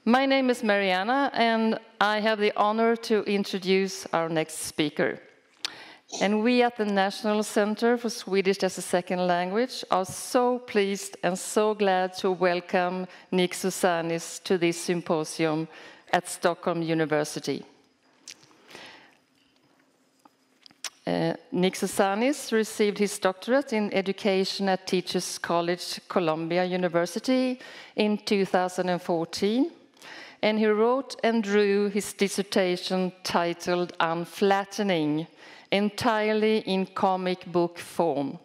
My name is Mariana, and I have the honor to introduce our next speaker. And we at the National Center for Swedish as a Second Language are so pleased and so glad to welcome Nick Sousanis to this symposium at Stockholm University. Nick Sousanis received his doctorate in education at Teachers College, Columbia University in 2014. And he wrote and drew his dissertation titled Unflattening, entirely in comic book form.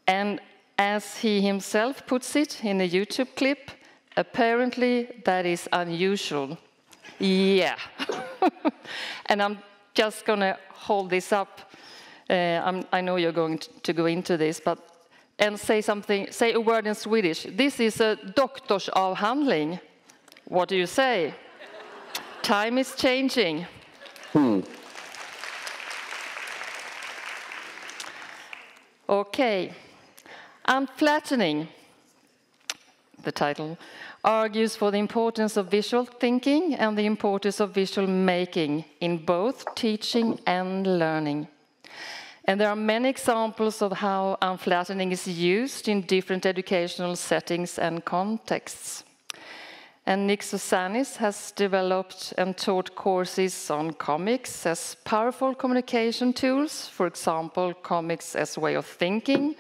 And as he himself puts it in a YouTube clip, apparently that is unusual. Yeah. And I'm just going to hold this up. I know you're going to go into this, but and say a word in Swedish. This is a doktorsavhandling. What do you say? Time is changing. Okay. Unflattening, the title, argues for the importance of visual thinking and the importance of visual making in both teaching and learning. And there are many examples of how unflattening is used in different educational settings and contexts. And Nick Sousanis has developed and taught courses on comics as powerful communication tools, for example, comics as a way of thinking,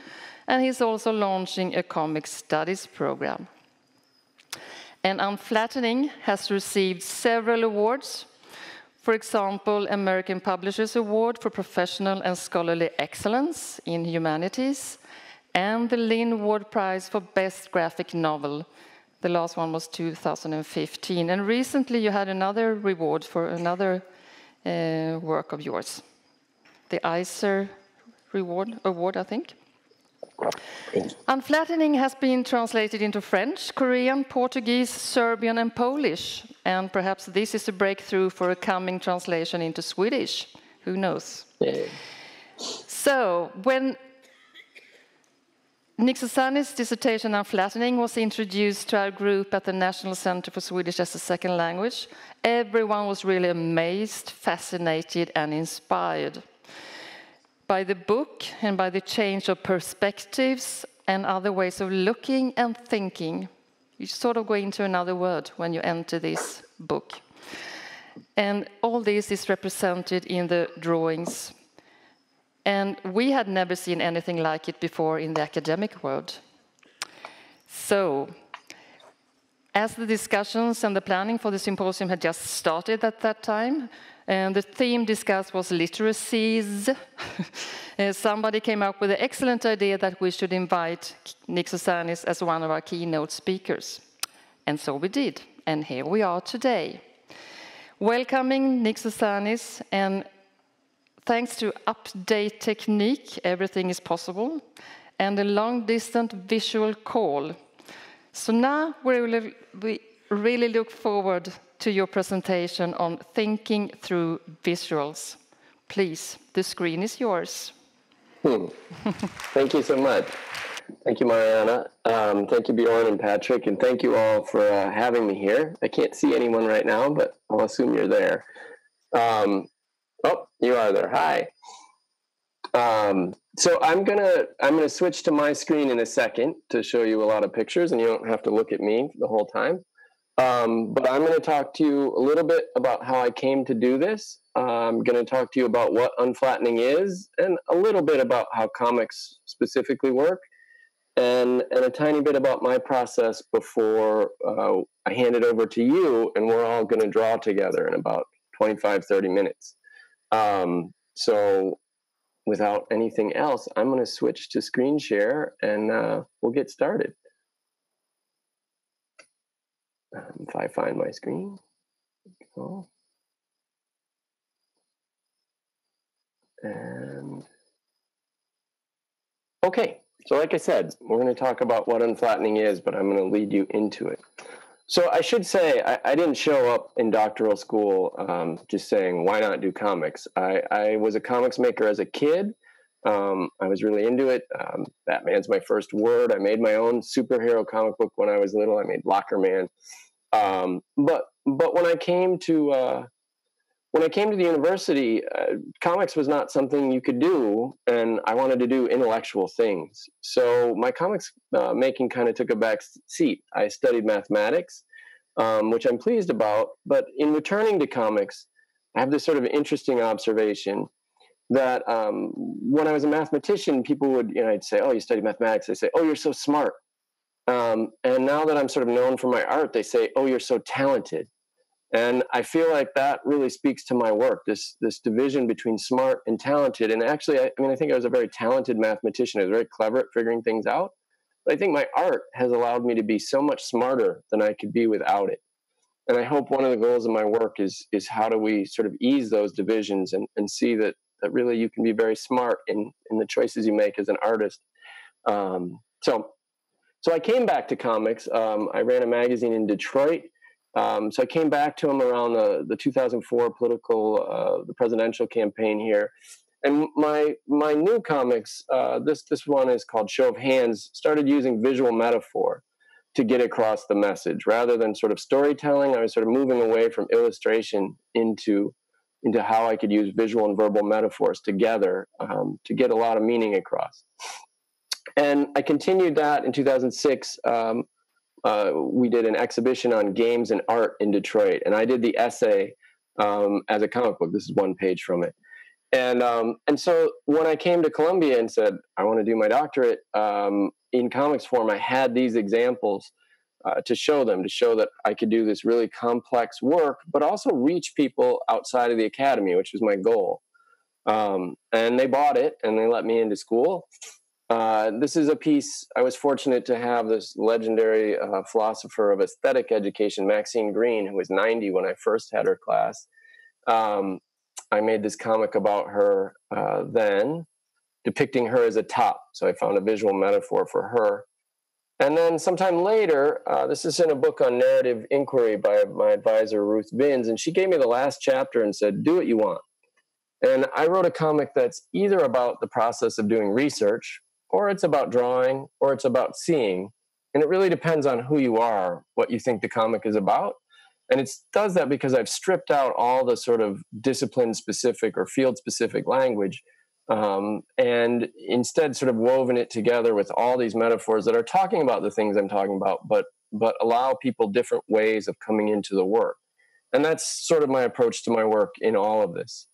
and he's also launching a comic studies program. And Unflattening has received several awards, for example, American Publishers Award for Professional and Scholarly Excellence in Humanities, and the Lynn Award Prize for Best Graphic Novel. The last one was 2015. And recently you had another reward for another work of yours. The ICER Award, I think. Unflattening has been translated into French, Korean, Portuguese, Serbian, and Polish. And perhaps this is a breakthrough for a coming translation into Swedish. Who knows? Yeah. So, when Nick Sousanis' dissertation Unflattening was introduced to our group at the National Center for Swedish as a Second Language, everyone was really amazed, fascinated, and inspired by the book and by the change of perspectives and other ways of looking and thinking. You sort of go into another world when you enter this book. And all this is represented in the drawings. And we had never seen anything like it before in the academic world. So, as the discussions and the planning for the symposium had just started at that time, and the theme discussed was literacies, somebody came up with the excellent idea that we should invite Nick Sousanis as one of our keynote speakers. And so we did, and here we are today. Welcoming Nick Sousanis, and thanks to update technique, everything is possible, and a long-distance visual call. So now we really look forward to your presentation on thinking through visuals. Please, the screen is yours. Thank you so much. Thank you, Mariana. Thank you, Bjorn and Patrick, and thank you all for having me here. I can't see anyone right now, but I'll assume you're there. Oh, you are there. Hi. So I'm gonna switch to my screen in a second to show you a lot of pictures, and you don't have to look at me the whole time. But I'm going to talk to you a little bit about how I came to do this. I'm going to talk to you about what unflattening is, and a little bit about how comics specifically work, and a tiny bit about my process before I hand it over to you, and we're all going to draw together in about 25, 30 minutes. So without anything else, I'm going to switch to screen share, and we'll get started. If I find my screen. Oh. And okay, so like I said, we're going to talk about what unflattening is, but I'm going to lead you into it. So I should say, I didn't show up in doctoral school just saying, why not do comics? I was a comics maker as a kid. I was really into it. Batman's my first word. I made my own superhero comic book when I was little. I made Locker Man. But when I came to the university, comics was not something you could do, and I wanted to do intellectual things. So my comics making kind of took a back seat. I studied mathematics, which I'm pleased about. But in returning to comics, I have this sort of interesting observation that when I was a mathematician, people would, I'd say, "Oh, you study mathematics." They say, "Oh, you're so smart." And now that I'm sort of known for my art, they say, "Oh, you're so talented." And I feel like that really speaks to my work, this division between smart and talented. And actually, I think I was a very talented mathematician. I was very clever at figuring things out. But I think my art has allowed me to be so much smarter than I could be without it. And I hope one of the goals of my work is how do we sort of ease those divisions and see that really you can be very smart in the choices you make as an artist. So I came back to comics. I ran a magazine in Detroit. So I came back to them around the 2004 the presidential campaign here. And my new comics, this one is called Show of Hands, started using visual metaphor to get across the message. Rather than sort of storytelling, I was sort of moving away from illustration into how I could use visual and verbal metaphors together to get a lot of meaning across. And I continued that in 2006. We did an exhibition on games and art in Detroit, and I did the essay as a comic book. This is one page from it. And so when I came to Columbia and said, I want to do my doctorate in comics form, I had these examples to show that I could do this really complex work, but also reach people outside of the academy, which was my goal. And they bought it, and they let me into school. This is a piece, I was fortunate to have this legendary philosopher of aesthetic education, Maxine Greene, who was 90 when I first had her class. I made this comic about her then, depicting her as a top. So I found a visual metaphor for her. And then sometime later, this is in a book on narrative inquiry by my advisor, Ruth Binns, and she gave me the last chapter and said, do what you want. And I wrote a comic that's either about the process of doing research, or it's about drawing, or it's about seeing. And it really depends on who you are, what you think the comic is about. And it does that because I've stripped out all the sort of discipline-specific or field-specific language, and instead sort of woven it together with all these metaphors that are talking about the things I'm talking about, but allow people different ways of coming into the work. And that's sort of my approach to my work in all of this.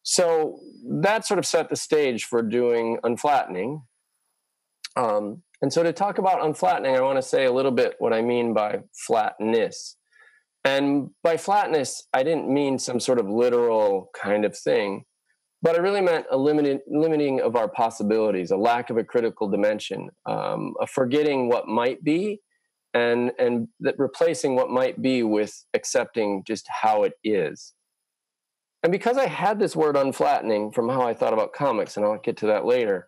So that sort of set the stage for doing unflattening. And so to talk about unflattening, I want to say a little bit what I mean by flatness. And by flatness, I didn't mean some sort of literal kind of thing, but I really meant a limiting of our possibilities, a lack of a critical dimension, a forgetting what might be, and that replacing what might be with accepting just how it is. And because I had this word unflattening from how I thought about comics, and I'll get to that later,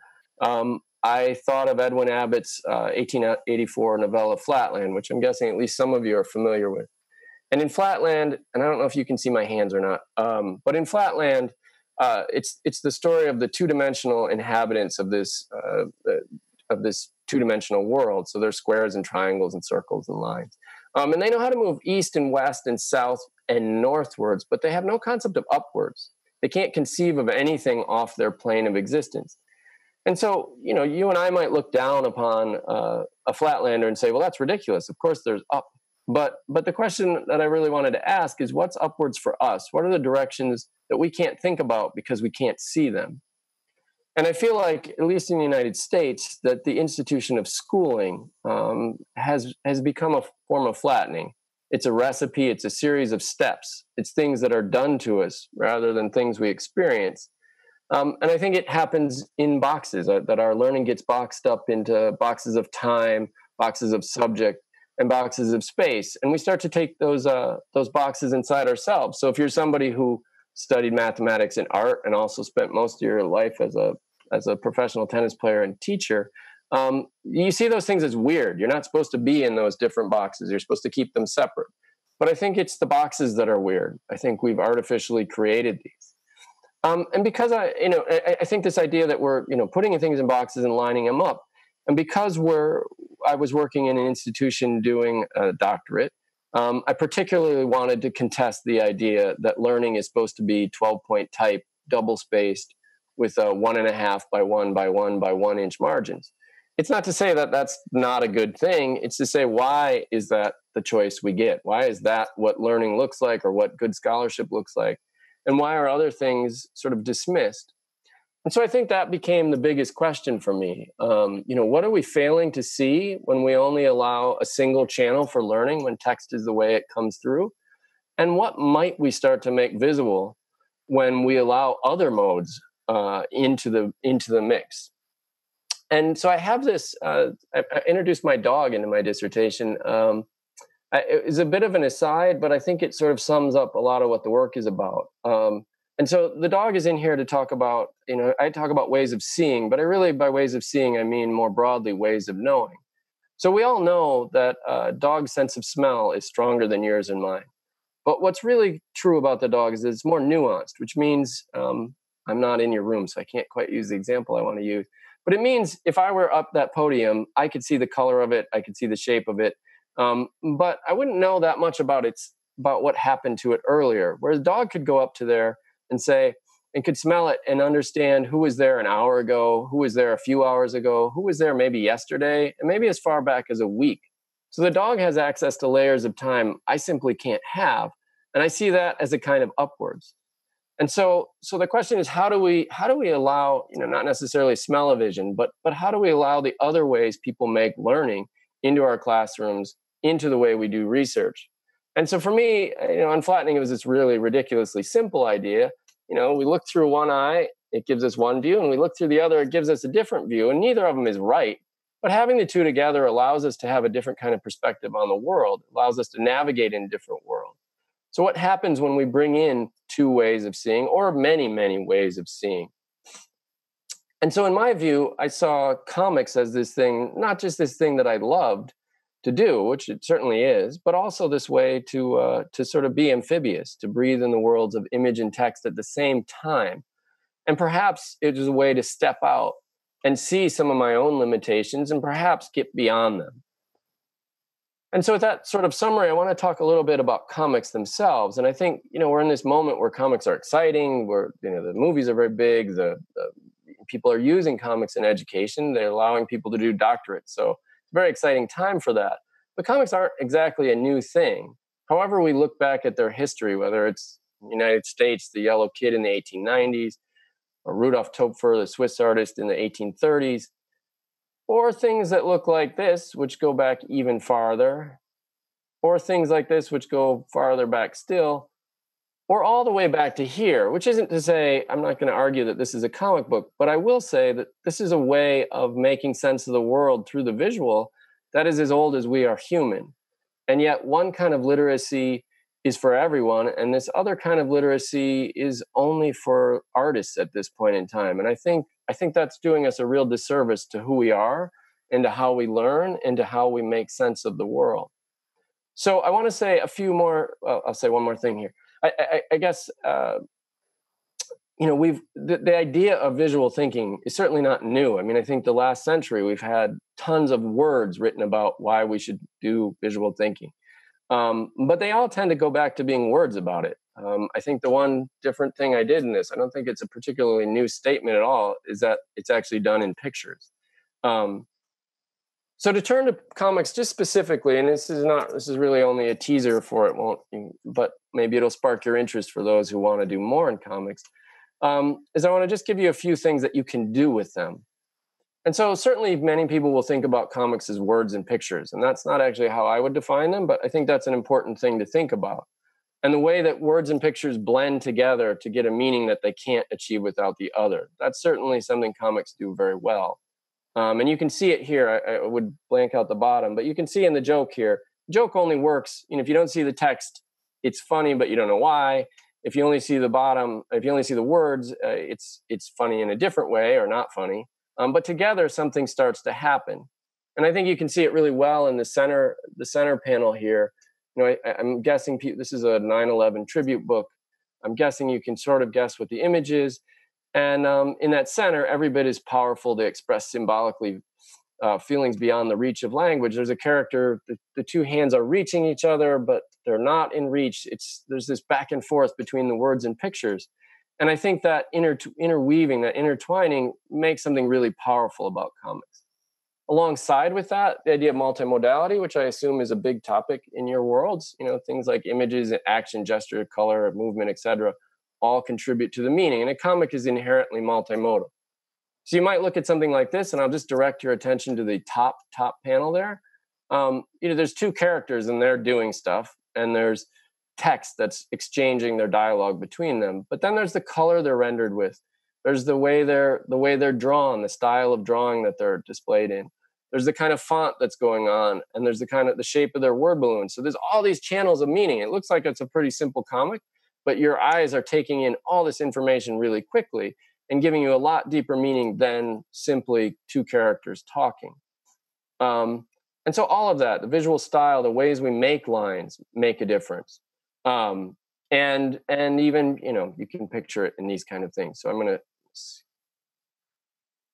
I thought of Edwin Abbott's 1884 novella Flatland, which I'm guessing at least some of you are familiar with. And in Flatland, and I don't know if you can see my hands or not, but in Flatland, it's the story of the two-dimensional inhabitants of this two-dimensional world. So there's squares and triangles and circles and lines. And they know how to move east and west and south and northwards, but they have no concept of upwards. They can't conceive of anything off their plane of existence. And so, you and I might look down upon a Flatlander and say, well, that's ridiculous. Of course, there's up. But the question that I really wanted to ask is, what's upwards for us? What are the directions that we can't think about because we can't see them? And I feel like, at least in the United States, that the institution of schooling has become a form of flattening. It's a recipe. It's a series of steps. It's things that are done to us rather than things we experience. And I think it happens in boxes, that our learning gets boxed up into boxes of time, boxes of subject, and boxes of space. And we start to take those boxes inside ourselves. So if you're somebody who studied mathematics and art and also spent most of your life as a professional tennis player and teacher, you see those things as weird. You're not supposed to be in those different boxes. You're supposed to keep them separate. But I think it's the boxes that are weird. I think we've artificially created these. And because I think this idea that we're, putting things in boxes and lining them up, and because I was working in an institution doing a doctorate, I particularly wanted to contest the idea that learning is supposed to be 12-point type, double-spaced, with a 1.5 by 1 by 1 by 1 inch margins. It's not to say that that's not a good thing. It's to say, why is that the choice we get? Why is that what learning looks like, or what good scholarship looks like? And why are other things sort of dismissed? And so I think that became the biggest question for me. What are we failing to see when we only allow a single channel for learning, when text is the way it comes through? And what might we start to make visible when we allow other modes into the mix? And so I have this. I introduced my dog into my dissertation. It was a bit of an aside, but I think it sort of sums up a lot of what the work is about. And so the dog is in here to talk about, I talk about ways of seeing, but by ways of seeing, I mean more broadly ways of knowing. So we all know that a dog's sense of smell is stronger than yours and mine. But what's really true about the dog is that it's more nuanced, which means I'm not in your room, so I can't quite use the example I want to use. But it means if I were up that podium, I could see the color of it, I could see the shape of it, but I wouldn't know that much about what happened to it earlier. Whereas a dog could go up to there and could smell it and understand who was there an hour ago, who was there a few hours ago, who was there maybe yesterday, and maybe as far back as a week. So the dog has access to layers of time I simply can't have, and I see that as a kind of upwards. And so the question is, how do we allow, not necessarily smell-o-vision, but how do we allow the other ways people make learning into our classrooms, into the way we do research? And so for me, unflattening, it was this really ridiculously simple idea. We look through one eye, it gives us one view, and we look through the other, it gives us a different view, and neither of them is right. But having the two together allows us to have a different kind of perspective on the world, allows us to navigate in a different world. So what happens when we bring in two ways of seeing, or many, many ways of seeing? And so in my view, I saw comics as this thing, not just this thing that I loved to do, which it certainly is, but also this way to sort of be amphibious, to breathe in the worlds of image and text at the same time. And perhaps it was a way to step out and see some of my own limitations and perhaps get beyond them. And so with that sort of summary, I want to talk a little bit about comics themselves. And I think, we're in this moment where comics are exciting, where, the movies are very big, the people are using comics in education, they're allowing people to do doctorates. So it's a very exciting time for that. But comics aren't exactly a new thing. However we look back at their history, whether it's in the United States, the Yellow Kid in the 1890s, or Rudolf Topfer, the Swiss artist in the 1830s, or things that look like this, which go back even farther, or things like this, which go farther back still, or all the way back to here, which isn't to say, I'm not going to argue that this is a comic book, but I will say that this is a way of making sense of the world through the visual that is as old as we are human. And yet one kind of literacy is for everyone, and this other kind of literacy is only for artists at this point in time. And I think that's doing us a real disservice to who we are and to how we learn and to how we make sense of the world. So I want to say I'll say one more thing here. I guess, the idea of visual thinking is certainly not new. I mean, I think the last century we've had tons of words written about why we should do visual thinking. But they all tend to go back to being words about it. I think the one different thing I did in this, I don't think it's a particularly new statement at all, is that it's actually done in pictures. So to turn to comics just specifically, and this is really only a teaser for it, but maybe it'll spark your interest for those who want to do more in comics, is I want to just give you a few things that you can do with them. And so certainly many people will think about comics as words and pictures, and that's not actually how I would define them, but I think that's an important thing to think about. And the way that words and pictures blend together to get a meaning that they can't achieve without the other. That's certainly something comics do very well. And you can see it here. I would blank out the bottom, but you can see in the joke here, joke only works, if you don't see the text, it's funny, but you don't know why. If you only see the bottom, if you only see the words, it's funny in a different way or not funny. But together, something starts to happen. And I think you can see it really well in the center panel here. I'm guessing this is a 9/11 tribute book. I'm guessing you can sort of guess what the image is. And in that center, every bit is powerful to express symbolically feelings beyond the reach of language. There's a character, the two hands are reaching each other, but they're not in reach. There's this back and forth between the words and pictures. And I think that interweaving, that intertwining makes something really powerful about comics. Alongside with that, the idea of multimodality, which I assume is a big topic in your worlds, things like images, action, gesture, color, movement, etc., all contribute to the meaning. And a comic is inherently multimodal. So you might look at something like this, and I'll just direct your attention to the top panel there. There's two characters and they're doing stuff, and there's text that's exchanging their dialogue between them. But then there's the color they're rendered with. There's the way they're drawn, the style of drawing that they're displayed in. There's the kind of font that's going on, and there's the shape of their word balloon. So there's all these channels of meaning. It looks like it's a pretty simple comic, but your eyes are taking in all this information really quickly and giving you a lot deeper meaning than simply two characters talking. And so all of that, the visual style, the ways we make lines make a difference. And even, you can picture it in these kind of things. So I'm going to.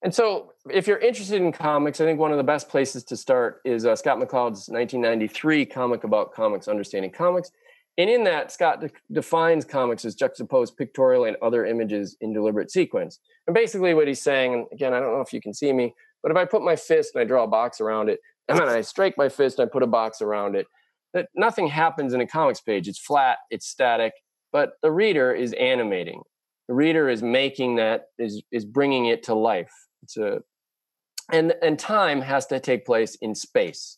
And so if you're interested in comics, I think one of the best places to start is Scott McCloud's 1993 comic about comics, Understanding Comics. And in that, Scott defines comics as juxtaposed pictorial and other images in deliberate sequence. And basically what he's saying, and again, I don't know if you can see me, but if I put my fist and I draw a box around it, and then I strike my fist and I put a box around it, that nothing happens in a comics page. It's flat, it's static, but the reader is animating. The reader is making that, is bringing it to life. And time has to take place in space.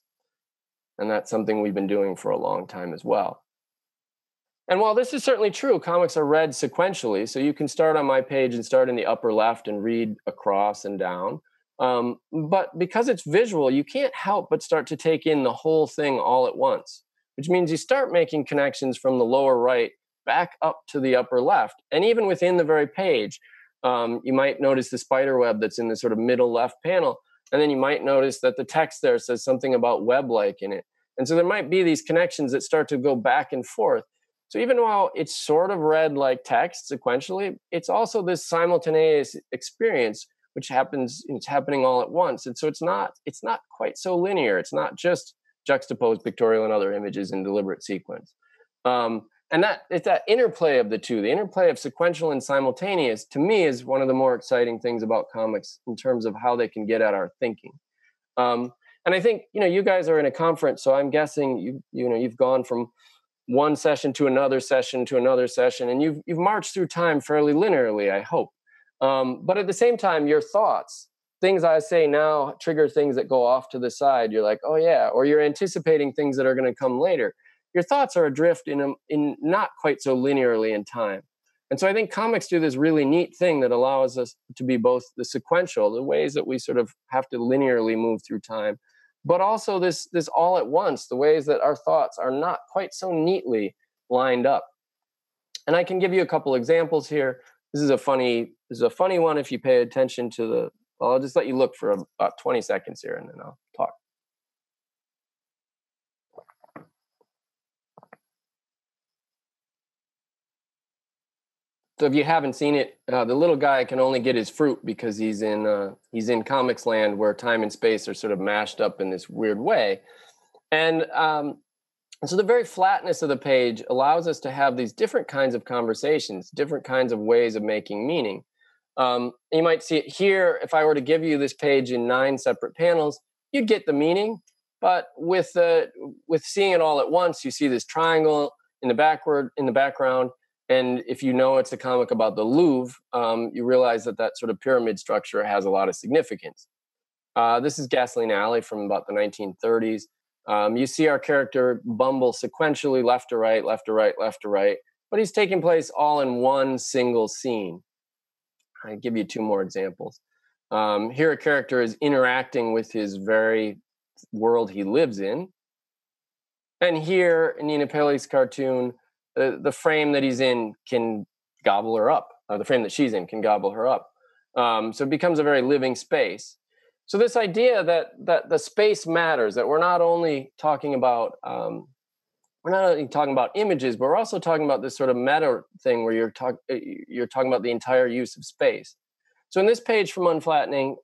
And that's something we've been doing for a long time as well. And while this is certainly true, comics are read sequentially. So you can start on my page and start in the upper left and read across and down. But because it's visual, you can't help but start to take in the whole thing all at once, which means you start making connections from the lower right back up to the upper left. And even within the very page, you might notice the spider web that's in the sort of middle left panel. And then you might notice that the text there says something about web-like in it. And so there might be these connections that start to go back and forth. So even while it's sort of read like text sequentially, it's also this simultaneous experience which it's happening all at once. And so it's not quite so linear. It's not just juxtaposed pictorial and other images in deliberate sequence. And it's that interplay of the two, the interplay of sequential and simultaneous, to me, is one of the more exciting things about comics in terms of how they can get at our thinking. And I think, you guys are in a conference, so I'm guessing you've gone from one session to another session to another session, and you've marched through time fairly linearly, I hope. But at the same time, your thoughts, things I say now trigger things that go off to the side. You're like, oh yeah, or you're anticipating things that are going to come later. Your thoughts are adrift in not quite so linearly in time. And so I think comics do this really neat thing that allows us to be both the sequential, the ways that we sort of have to linearly move through time, but also this all at once, the ways that our thoughts are not quite so neatly lined up. And I can give you a couple examples here. This is a funny one if you pay attention to I'll just let you look for about 20 seconds here, and then I'll talk. So if you haven't seen it, the little guy can only get his fruit because he's in comics land where time and space are sort of mashed up in this weird way. And so the very flatness of the page allows us to have these different kinds of conversations, different kinds of ways of making meaning. You might see it here. If I were to give you this page in 9 separate panels, you'd get the meaning. But with seeing it all at once, you see this triangle in the background. And if you know it's a comic about the Louvre, you realize that sort of pyramid structure has a lot of significance. This is Gasoline Alley from about the 1930s. You see our character bumble sequentially left to right, left to right, left to right, but he's taking place all in one single scene. I'll give you 2 more examples. Here a character is interacting with his very world he lives in. And here in Nina Paley's cartoon, the frame that he's in can gobble her up. The frame that she's in can gobble her up. So it becomes a very living space. So this idea that the space matters, that we're not only talking about images, but we're also talking about this sort of meta thing where you're talking about the entire use of space. So in this page from Unflattening,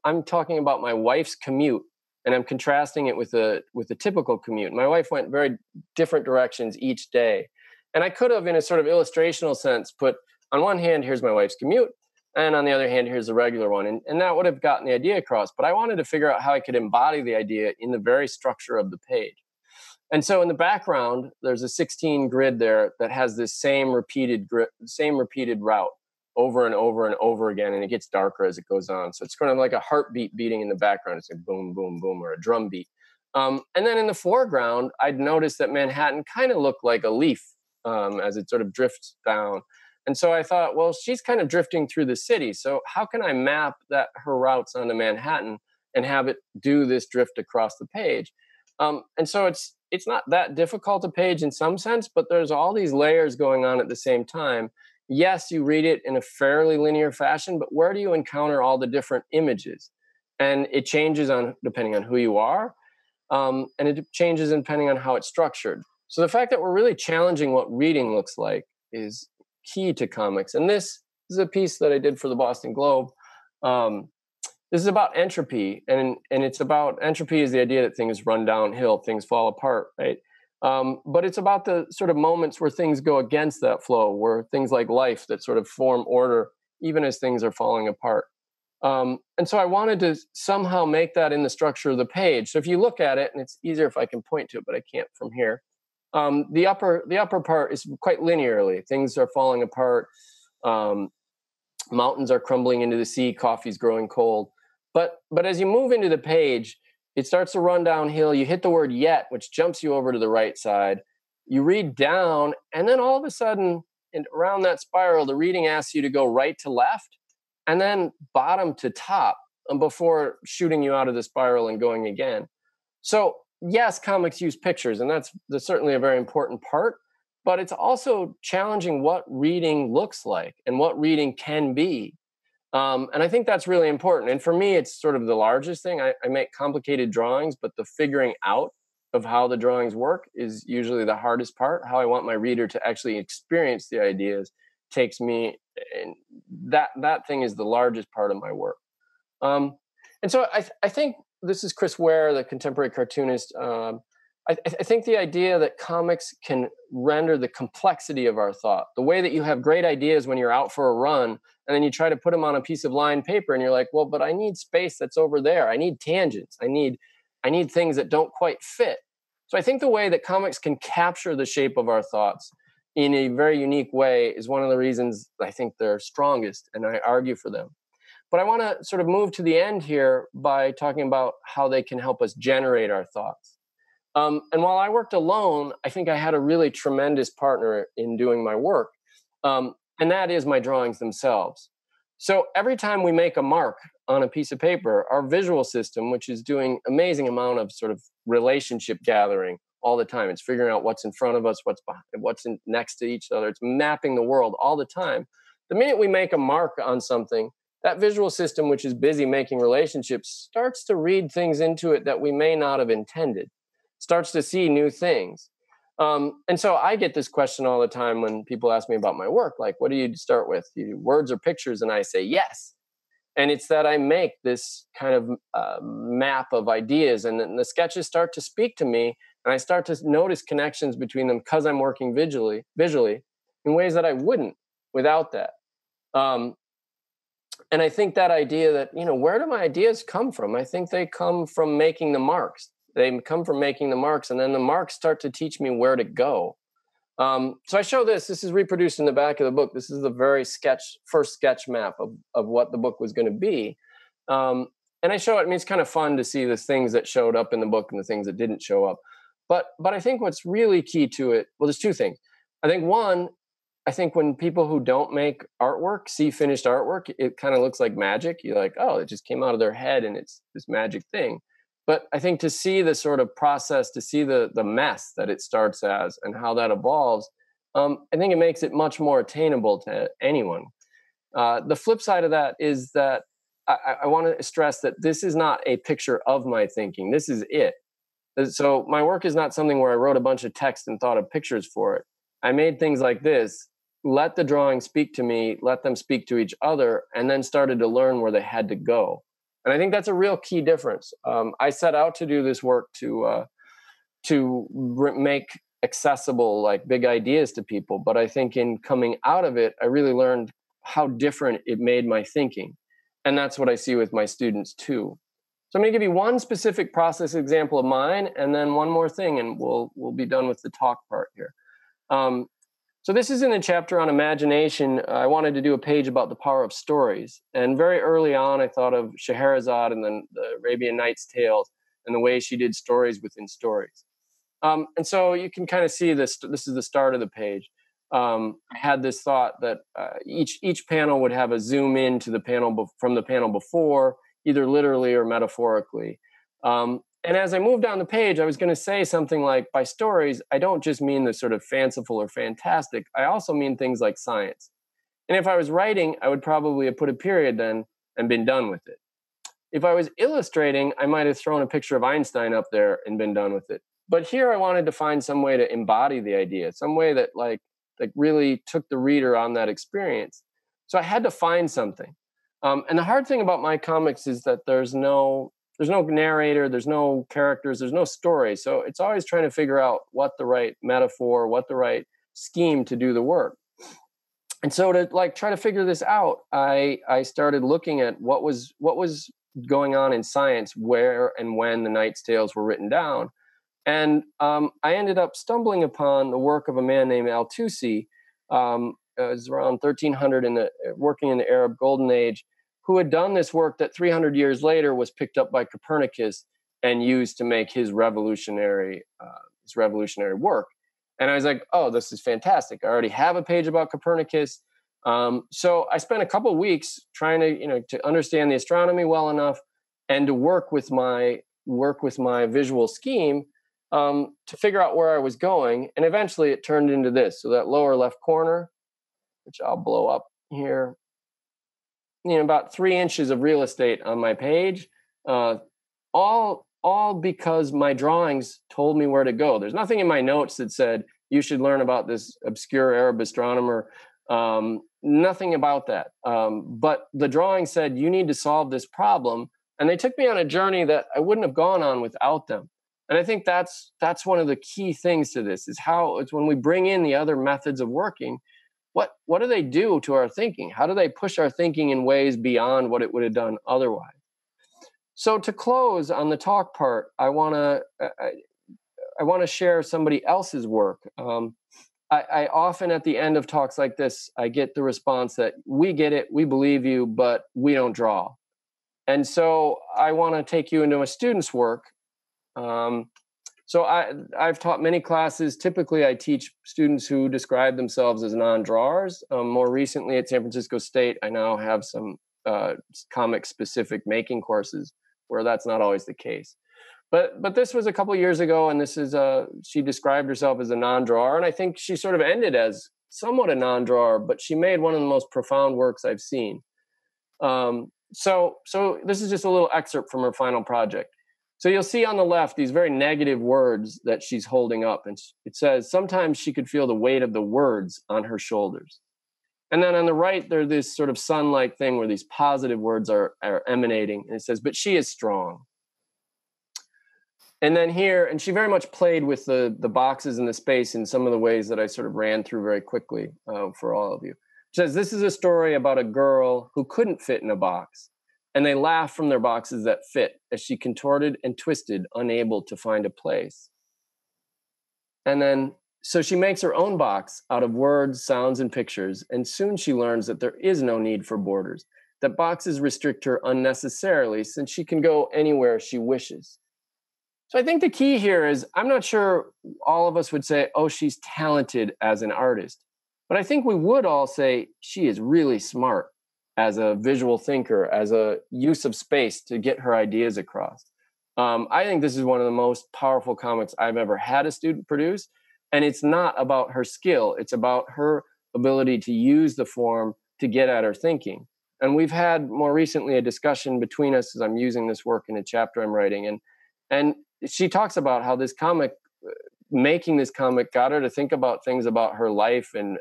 I'm talking about my wife's commute, and I'm contrasting it with a typical commute. My wife went very different directions each day. And I could have, in a sort of illustrational sense, put on one hand, here's my wife's commute, and on the other hand, here's the regular one. And that would have gotten the idea across. But I wanted to figure out how I could embody the idea in the very structure of the page. And so in the background, there's a 16 grid there that has this same repeated route over and over and over again, and it gets darker as it goes on. So it's kind of like a heartbeat beating in the background. It's like boom, boom, boom, or a drum beat. And then in the foreground, I'd noticed that Manhattan kind of looked like a leaf as it sort of drifts down. And so I thought, well, she's kind of drifting through the city. So how can I map her routes onto Manhattan and have it do this drift across the page? And so it's not that difficult a page in some sense, but there's all these layers going on at the same time. Yes, you read it in a fairly linear fashion, but where do you encounter all the different images? And it changes depending on who you are, and it changes depending on how it's structured. So the fact that we're really challenging what reading looks like is key to comics. And this is a piece that I did for the Boston Globe. This is about entropy, and it's about entropy is the idea that things run downhill, things fall apart, right? But it's about the sort of moments where things go against that flow, where things like life that sort of form order, even as things are falling apart. And so I wanted to somehow make that in the structure of the page. So if you look at it, and it's easier if I can point to it, but I can't from here. The upper part is quite linearly. Things are falling apart. Mountains are crumbling into the sea. Coffee's growing cold. But as you move into the page, it starts to run downhill. You hit the word yet, which jumps you over to the right side. You read down, and then all of a sudden, around that spiral, the reading asks you to go right to left, and then bottom to top before shooting you out of the spiral and going again. So yes, comics use pictures, and that's certainly a very important part, but it's also challenging what reading looks like and what reading can be. And I think that's really important. And for me, it's sort of the largest thing. I make complicated drawings, but the figuring out of how the drawings work is usually the hardest part. How I want my reader to actually experience the ideas takes me, and that thing is the largest part of my work. And so I think this is Chris Ware, the contemporary cartoonist. I think the idea that comics can render the complexity of our thought, the way that you have great ideas when you're out for a run, and then you try to put them on a piece of lined paper, and you're like, well, but I need space that's over there. I need tangents. I need things that don't quite fit. So I think the way that comics can capture the shape of our thoughts in a very unique way is one of the reasons I think they're strongest, and I argue for them. But I want to sort of move to the end here by talking about how they can help us generate our thoughts. And while I worked alone, I think I had a really tremendous partner in doing my work, and that is my drawings themselves. So every time we make a mark on a piece of paper, our visual system, which is doing amazing amount of sort of relationship gathering all the time, it's figuring out what's in front of us, what's behind, next to each other. It's mapping the world all the time. The minute we make a mark on something, that visual system, which is busy making relationships, starts to read things into it that we may not have intended. Starts to see new things. And so I get this question all the time when people ask me about my work, like, what do you start with? Words or pictures? And I say, yes. And it's that I make this kind of map of ideas, and then the sketches start to speak to me, and I start to notice connections between them because I'm working visually in ways that I wouldn't without that. And I think that idea that, where do my ideas come from? I think they come from making the marks. They come from making the marks, and then the marks start to teach me where to go. So I show this. This is reproduced in the back of the book. This is the very first sketch map of what the book was going to be. And I show it. I mean, it's kind of fun to see the things that showed up in the book and the things that didn't show up. But I think what's really key to it, well, there's two things. I think one, when people who don't make artwork see finished artwork, it kind of looks like magic. You're like, oh, it just came out of their head and it's this magic thing. But I think to see the sort of process, to see the mess that it starts as and how that evolves, I think it makes it much more attainable to anyone. The flip side of that is that I want to stress that this is not a picture of my thinking. This is it. So my work is not something where I wrote a bunch of text and thought of pictures for it. I made things like this let the drawings speak to me, let them speak to each other, and then started to learn where they had to go. And I think that's a real key difference. I set out to do this work to make accessible like big ideas to people, but I think in coming out of it, I really learned how different it made my thinking, and that's what I see with my students too. So I'm going to give you one specific process example of mine, and then one more thing, and we'll be done with the talk part here. So this is in a chapter on imagination. I wanted to do a page about the power of stories. And very early on, I thought of Scheherazade and then the Arabian Nights tales and the way she did stories within stories. And so you can kind of see this. This is the start of the page. I had this thought that each panel would have a zoom in to the panel from the panel before, either literally or metaphorically. And as I moved down the page, I was going to say something like, by stories, I don't just mean the sort of fanciful or fantastic. I also mean things like science. And if I was writing, I would probably have put a period then and been done with it. If I was illustrating, I might have thrown a picture of Einstein up there and been done with it. But here I wanted to find some way to embody the idea, some way that like really took the reader on that experience. So I had to find something. And the hard thing about my comics is that there's no narrator, there's no characters, there's no story. So it's always trying to figure out what the right metaphor, what the right scheme to do the work. And so to like try to figure this out, I started looking at what was going on in science, where and when the Knight's Tales were written down. And I ended up stumbling upon the work of a man named Al-Tusi. It was around 1300 working in the Arab Golden Age, who had done this work that 300 years later was picked up by Copernicus and used to make his revolutionary work. And I was like, oh, this is fantastic. I already have a page about Copernicus. So I spent a couple of weeks trying to understand the astronomy well enough and to work with my visual scheme to figure out where I was going. And eventually it turned into this. So that lower left corner, which I'll blow up here, about 3 inches of real estate on my page, all because my drawings told me where to go. There's nothing in my notes that said, you should learn about this obscure Arab astronomer. Nothing about that. But the drawing said, you need to solve this problem. And they took me on a journey that I wouldn't have gone on without them. And I think that's one of the key things to this, is how it's when we bring in the other methods of working, what do they do to our thinking? How do they push our thinking in ways beyond what it would have done otherwise? So to close on the talk part, I want to share somebody else's work. I often at the end of talks like this, I get the response that we get it, we believe you, but we don't draw. And so I want to take you into a student's work. So I've taught many classes. Typically, I teach students who describe themselves as non-drawers. More recently at San Francisco State, I now have some comic-specific making courses where that's not always the case. But this was a couple of years ago, and this is she described herself as a non-drawer, and I think she sort of ended as somewhat a non-drawer, but she made one of the most profound works I've seen. So this is just a little excerpt from her final project. So you'll see on the left these very negative words that she's holding up, and it says, sometimes she could feel the weight of the words on her shoulders. And then on the right, there's this sort of sun-like thing where these positive words are emanating, and it says, but she is strong. And then here, and she very much played with the boxes and the space in some of the ways that I sort of ran through very quickly for all of you. It says, this is a story about a girl who couldn't fit in a box, and they laughed from their boxes that fit as she contorted and twisted, unable to find a place. And then, so she makes her own box out of words, sounds, and pictures, and soon she learns that there is no need for borders, that boxes restrict her unnecessarily since she can go anywhere she wishes. So I think the key here is, I'm not sure all of us would say, oh, she's talented as an artist, but I think we would all say she is really smart as a visual thinker, as a use of space to get her ideas across. I think this is one of the most powerful comics I've ever had a student produce. And it's not about her skill. It's about her ability to use the form to get at her thinking. And we've had more recently a discussion between us as I'm using this work in a chapter I'm writing. And she talks about how this comic, making this comic got her to think about things about her life and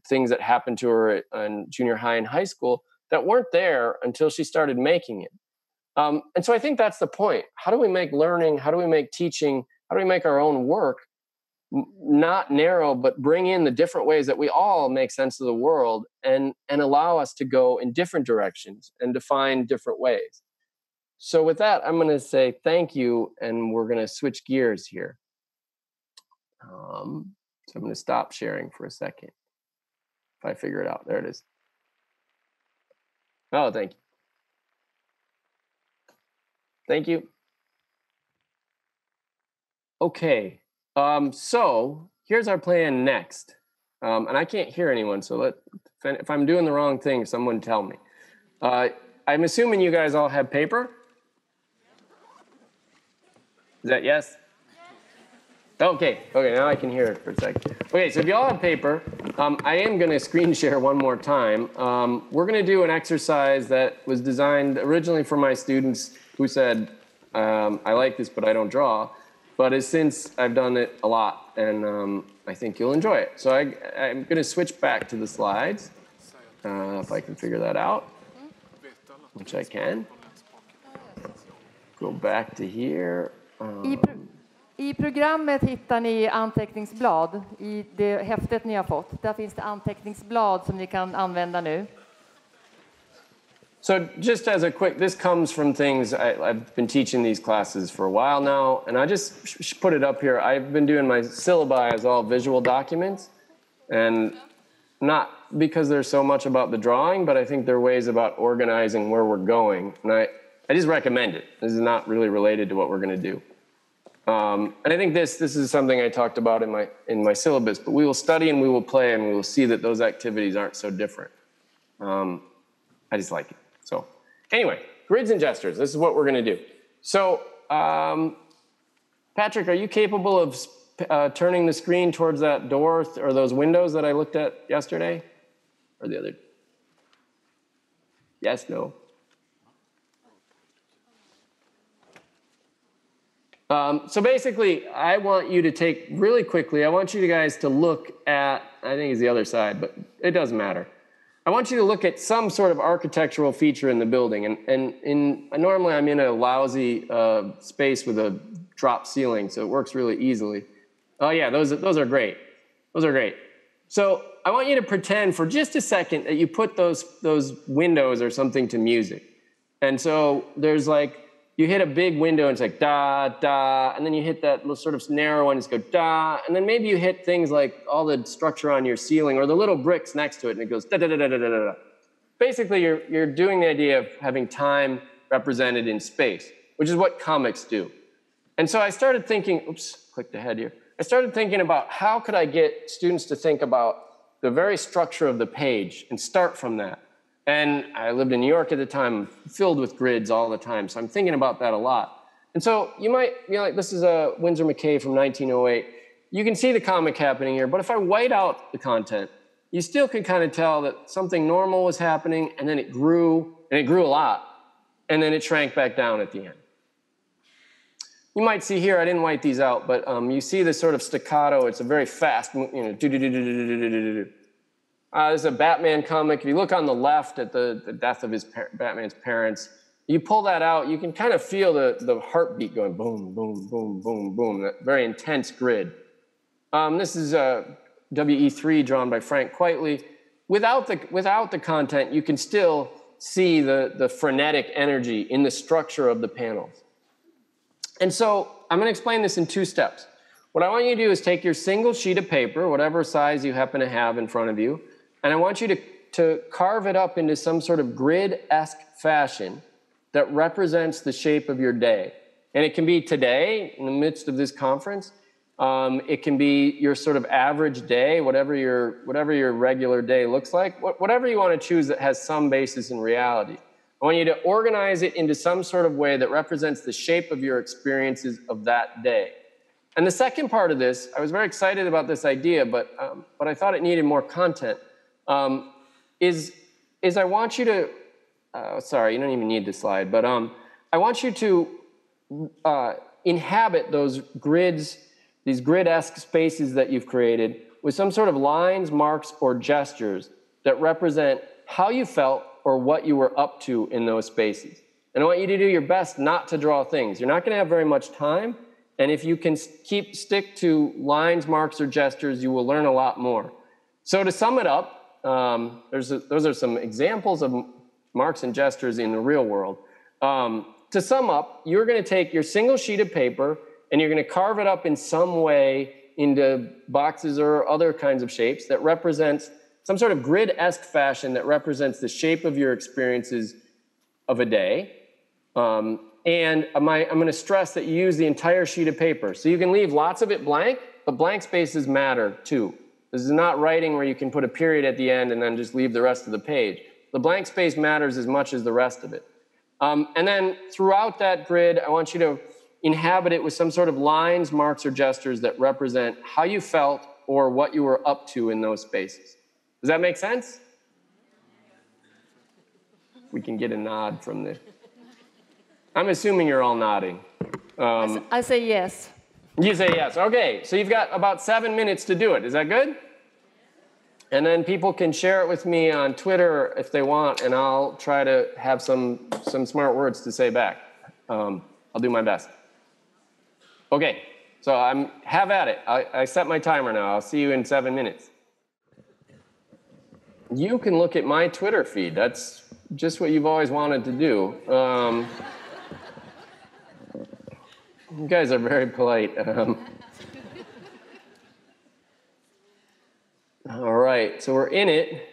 things that happened to her in junior high and high school that weren't there until she started making it. And so I think that's the point. How do we make learning? How do we make teaching? How do we make our own work not narrow, but bring in the different ways that we all make sense of the world and allow us to go in different directions and define different ways? So with that, I'm going to say thank you, and we're going to switch gears here. So I'm going to stop sharing for a second. If I figure it out, there it is. Oh, thank you. Thank you. Okay, so here's our plan next. And I can't hear anyone, so if I'm doing the wrong thing, someone tell me. I'm assuming you guys all have paper? Is that yes? Okay, now I can hear it for a second. Okay, so if you all have paper, I am going to screen share one more time. We're going to do an exercise that was designed originally for my students who said, I like this, but I don't draw. But since I've done it a lot, and I think you'll enjoy it. So I'm going to switch back to the slides, if I can figure that out, which I can. Go back to here. I programmet hittar ni anteckningsblad i det häftet ni har fått. Där finns det anteckningsblad som ni kan använda nu. So just as a quick, this comes from things, I've been teaching these classes for a while now, and I just put it up here. I've been doing my syllabi as all visual documents, and not because there's so much about the drawing, but I think there are ways about organizing where we're going, and I just recommend it. This is not really related to what we're going to do. And I think this is something I talked about in my syllabus, but we will study and we will play and we will see that those activities aren't so different. I just like it. So anyway, grids and gestures, this is what we're going to do. So Patrick, are you capable of turning the screen towards that door or those windows that I looked at yesterday? Or the other? Yes, no? So basically, I want you to take, really quickly, I want you guys to look at, I think it's the other side, but it doesn't matter. I want you to look at some sort of architectural feature in the building. And normally I'm in a lousy space with a drop ceiling, so it works really easily. Oh yeah, those are great. Those are great. So I want you to pretend for just a second that you put those windows or something to music. And so there's like, you hit a big window and it's like da, da, and then you hit that sort of narrow one, it's go da, and then maybe you hit things like all the structure on your ceiling or the little bricks next to it and it goes da, da, da, da, da, da, da. Basically, you're doing the idea of having time represented in space, which is what comics do. And so I started thinking, oops, clicked ahead here. I started thinking about how could I get students to think about the very structure of the page and start from that. And I lived in New York at the time, filled with grids all the time. So I'm thinking about that a lot. And so you might be like, this is a Winsor McCay from 1908. You can see the comic happening here, but if I white out the content, you still can kind of tell that something normal was happening, and then it grew, and it grew a lot, and then it shrank back down at the end. You might see here, I didn't white these out, but you see this sort of staccato. It's a very fast, do-do-do-do-do-do-do-do-do. This is a Batman comic. If you look on the left at the death of Batman's parents, you pull that out, you can kind of feel the heartbeat going boom, boom, boom, boom, boom, that very intense grid. This is WE3 drawn by Frank Quitely. Without the content, you can still see the frenetic energy in the structure of the panels. And so I'm going to explain this in 2 steps. What I want you to do is take your single sheet of paper, whatever size you happen to have in front of you, and I want you to carve it up into some sort of grid-esque fashion that represents the shape of your day. And it can be today, in the midst of this conference. It can be your sort of average day, whatever your regular day looks like, whatever you want to choose that has some basis in reality. I want you to organize it into some sort of way that represents the shape of your experiences of that day. And the second part of this, I was very excited about this idea, but I thought it needed more content. Is I want you to, sorry, you don't even need this slide, but I want you to inhabit those grids, these grid-esque spaces that you've created with some sort of lines, marks, or gestures that represent how you felt or what you were up to in those spaces. And I want you to do your best not to draw things. You're not going to have very much time, and if you can stick to lines, marks, or gestures, you will learn a lot more. So to sum it up, those are some examples of marks and gestures in the real world. To sum up, you're going to take your single sheet of paper and you're going to carve it up in some way into boxes or other kinds of shapes that represents some sort of grid-esque fashion that represents the shape of your experiences of a day. And I'm going to stress that you use the entire sheet of paper. So you can leave lots of it blank, but blank spaces matter too. This is not writing where you can put a period at the end and then just leave the rest of the page. The blank space matters as much as the rest of it. And then throughout that grid, I want you to inhabit it with some sort of lines, marks, or gestures that represent how you felt or what you were up to in those spaces. Does that make sense? We can get a nod from the... I'm assuming you're all nodding. I say yes. You say yes. Okay, so you've got about 7 minutes to do it. Is that good? And then people can share it with me on Twitter if they want, and I'll try to have some smart words to say back. I'll do my best. Okay, so have at it. I set my timer now. I'll see you in 7 minutes. You can look at my Twitter feed. That's just what you've always wanted to do. You guys are very polite. All right, so we're in it.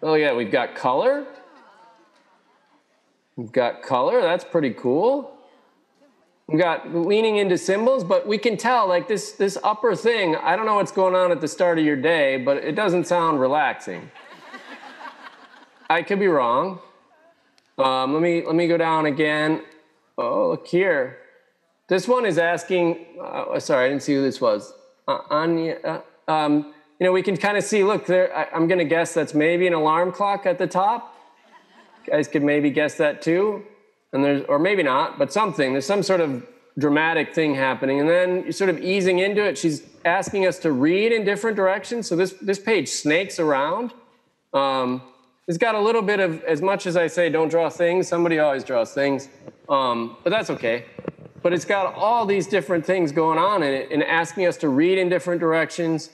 Oh yeah, we've got color. We've got color, that's pretty cool. We've got leaning into symbols, but we can tell like this upper thing, I don't know what's going on at the start of your day, but it doesn't sound relaxing. I could be wrong. Let me go down again. Oh, look here. This one is asking, sorry, I didn't see who this was. Anya, you know, we can kind of see, look, there. I'm going to guess that's maybe an alarm clock at the top. You guys could maybe guess that too. And or maybe not, but something. There's some sort of dramatic thing happening. And then you're sort of easing into it. She's asking us to read in different directions. So this page snakes around. It's got a little bit of, as much as I say, don't draw things, somebody always draws things. But that's okay. But it's got all these different things going on in it and asking us to read in different directions.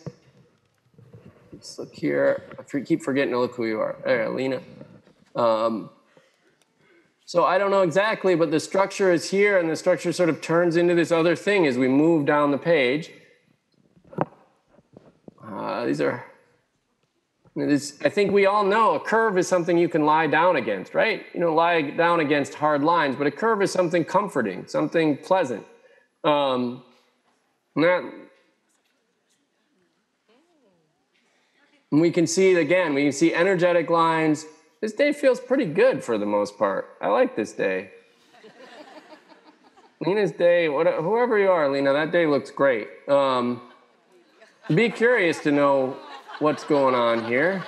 Let's look here. I keep forgetting to look who you are. There, Lena. So I don't know exactly, but the structure is here, and the structure sort of turns into this other thing as we move down the page. I think we all know a curve is something you can lie down against, right? You know, lie down against hard lines, but a curve is something comforting, something pleasant. We can see it again. We can see energetic lines. This day feels pretty good for the most part. I like this day. Lena's day, whoever you are, Lena, that day looks great. Be curious to know what's going on here.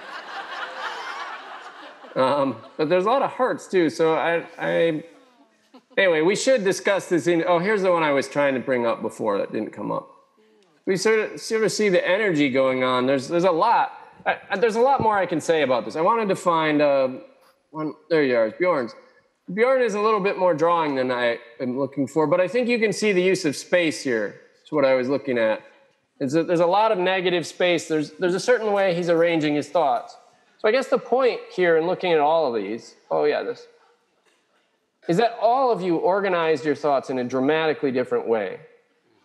But there's a lot of hearts too, so anyway, we should discuss this here's the one I was trying to bring up before that didn't come up. We sort of see the energy going on. There's a lot. There's a lot more I can say about this. I wanted to find one. There you are, it's Bjorn's. Bjorn is a little bit more drawing than I am looking for, but I think you can see the use of space here. That's what I was looking at. There's a lot of negative space. There's a certain way he's arranging his thoughts. So I guess the point here in looking at all of these, is that all of you organized your thoughts in a dramatically different way.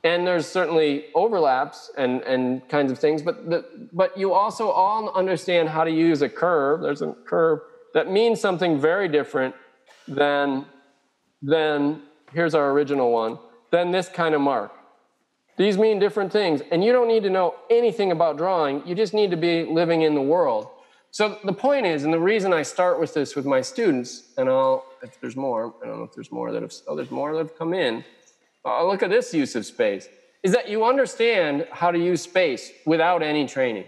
And there's certainly overlaps and kinds of things, but you also all understand how to use a curve. There's a curve that means something very different than here's our original one, than this kind of mark. These mean different things, and you don't need to know anything about drawing. You just need to be living in the world. So the point is, and the reason I start with this with my students, and if there's more, I don't know if there's more there's more that have come in. Look at this use of space, is that you understand how to use space without any training.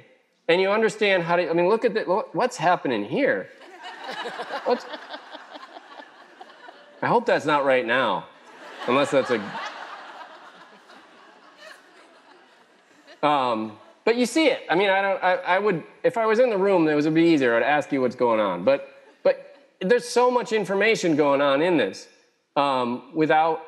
And you understand how to, look at what's happening here. I hope that's not right now, unless that's but But you see it. I mean, I would, if I was in the room, it would be easier. I'd ask you what's going on. But there's so much information going on in this without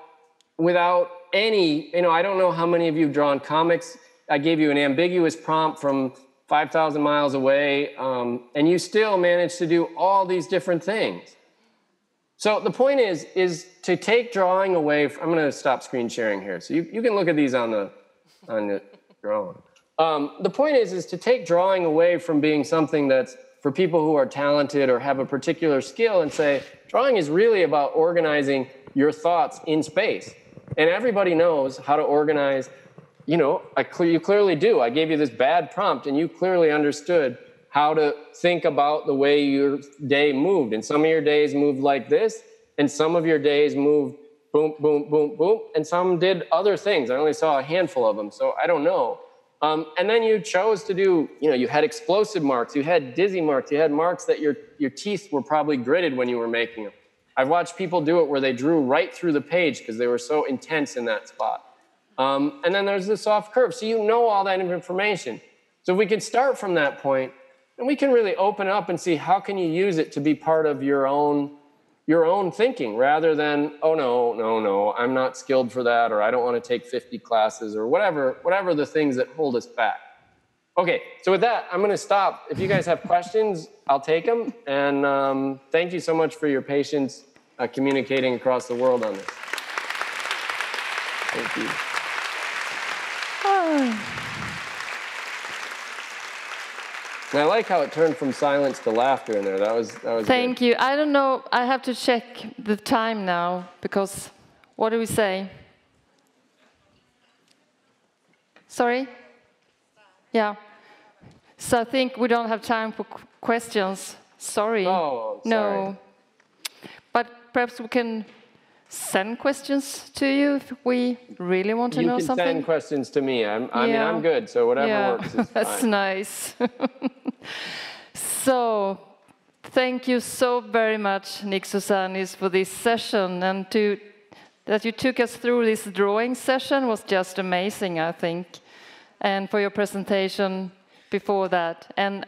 any, I don't know how many of you have drawn comics. I gave you an ambiguous prompt from 5,000 miles away, and you still managed to do all these different things. So the point is to take drawing away. I'm going to stop screen sharing here, so you can look at these on the drawing. The point is to take drawing away from being something that's for people who are talented or have a particular skill, and say drawing is really about organizing your thoughts in space. And everybody knows how to organize. You clearly do. I gave you this bad prompt, and you clearly understood how to think about the way your day moved. And some of your days moved like this, and some of your days moved boom, boom, boom, boom, and some did other things. I only saw a handful of them, so I don't know. And then you chose to do, you had explosive marks, you had dizzy marks, you had marks that your teeth were probably gritted when you were making them. I've watched people do it where they drew right through the page because they were so intense in that spot. And then there's the soft curve. So you know all that information. So if we can start from that point, and we can really open up and see how can you use it to be part of your own thinking, rather than, oh, no, I'm not skilled for that, or I don't want to take 50 classes, or whatever the things that hold us back. Okay, so with that, I'm going to stop. If you guys have questions, I'll take them. And thank you so much for your patience communicating across the world on this. Thank you. And I like how it turned from silence to laughter in there. That was Thank you. I don't know. I have to check the time now, because what do we say? Sorry? Yeah. So I think we don't have time for questions. Sorry. Oh, sorry. No. But perhaps we can send questions to you if we really want to know something. You can send questions to me. I mean, I'm good, so whatever works is fine. That's nice. So, thank you so very much, Nick Sousanis, for this session, and that you took us through this drawing session was just amazing, I think, and for your presentation before that. And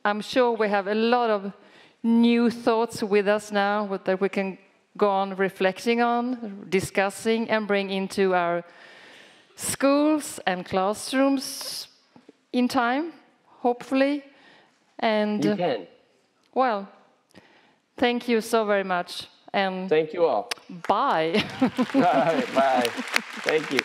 I'm sure we have a lot of new thoughts with us now that we can go on reflecting on, discussing, and bring into our schools and classrooms in time, hopefully. And you can. Well, thank you so very much. And thank you all. Bye. All right, bye. Thank you.